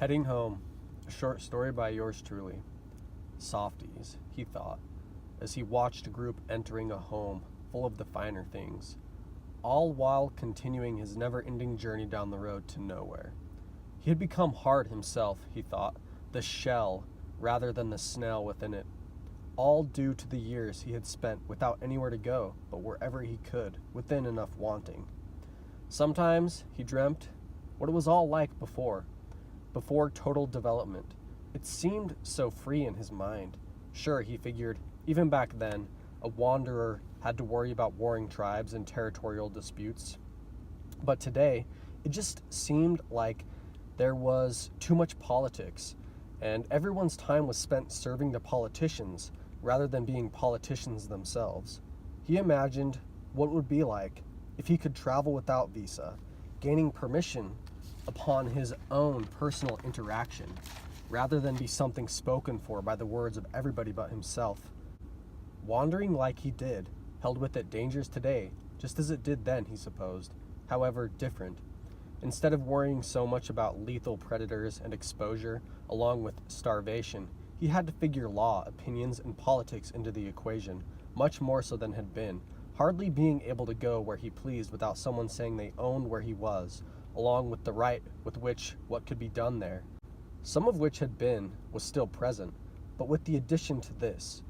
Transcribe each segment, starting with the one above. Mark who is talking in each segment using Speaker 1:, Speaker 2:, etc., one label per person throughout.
Speaker 1: Heading home, a short story by yours truly. Softies, he thought, as he watched a group entering a home full of the finer things, all while continuing his never-ending journey down the road to nowhere. He had become hard himself, he thought, the shell rather than the snail within it, all due to the years he had spent without anywhere to go but wherever he could, within enough wanting. Sometimes he dreamt what it was all like before total development. It seemed so free in his mind. Sure, he figured, even back then, a wanderer had to worry about warring tribes and territorial disputes. But today, it just seemed like there was too much politics, and everyone's time was spent serving the politicians rather than being politicians themselves. He imagined what it would be like if he could travel without visa, gaining permission upon his own personal interaction, rather than be something spoken for by the words of everybody but himself. Wandering like he did held with it dangers today, just as it did then, he supposed, however different. Instead of worrying so much about lethal predators and exposure, along with starvation, he had to figure law, opinions, and politics into the equation, much more so than had been, hardly being able to go where he pleased without someone saying they owned where he was, along with the right with which what could be done there. Some of which was still present, but with the addition to this.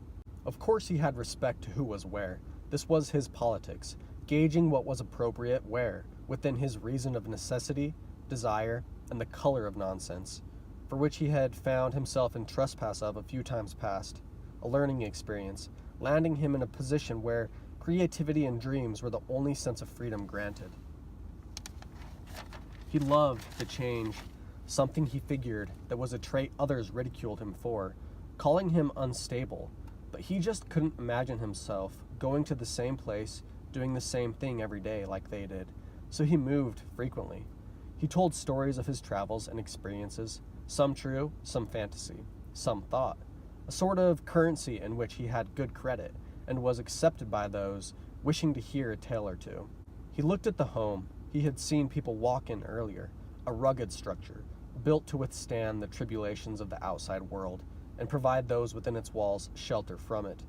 Speaker 1: Of course he had respect to who was where. This was his politics, gauging what was appropriate where, within his reason of necessity, desire, and the color of nonsense, for which he had found himself in trespass of a few times past, a learning experience, landing him in a position where creativity and dreams were the only sense of freedom granted. He loved the change, something he figured that was a trait others ridiculed him for, calling him unstable, but he just couldn't imagine himself going to the same place, doing the same thing every day like they did, so he moved frequently. He told stories of his travels and experiences, some true, some fantasy, some thought, a sort of currency in which he had good credit and was accepted by those wishing to hear a tale or two. He looked at the home he had seen people walk in earlier, a rugged structure, built to withstand the tribulations of the outside world and provide those within its walls shelter from it.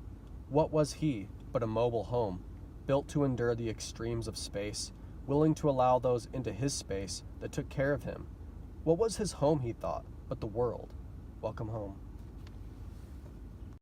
Speaker 1: What was he but a mobile home, built to endure the extremes of space, willing to allow those into his space that took care of him? What was his home, he thought, but the world? Welcome home.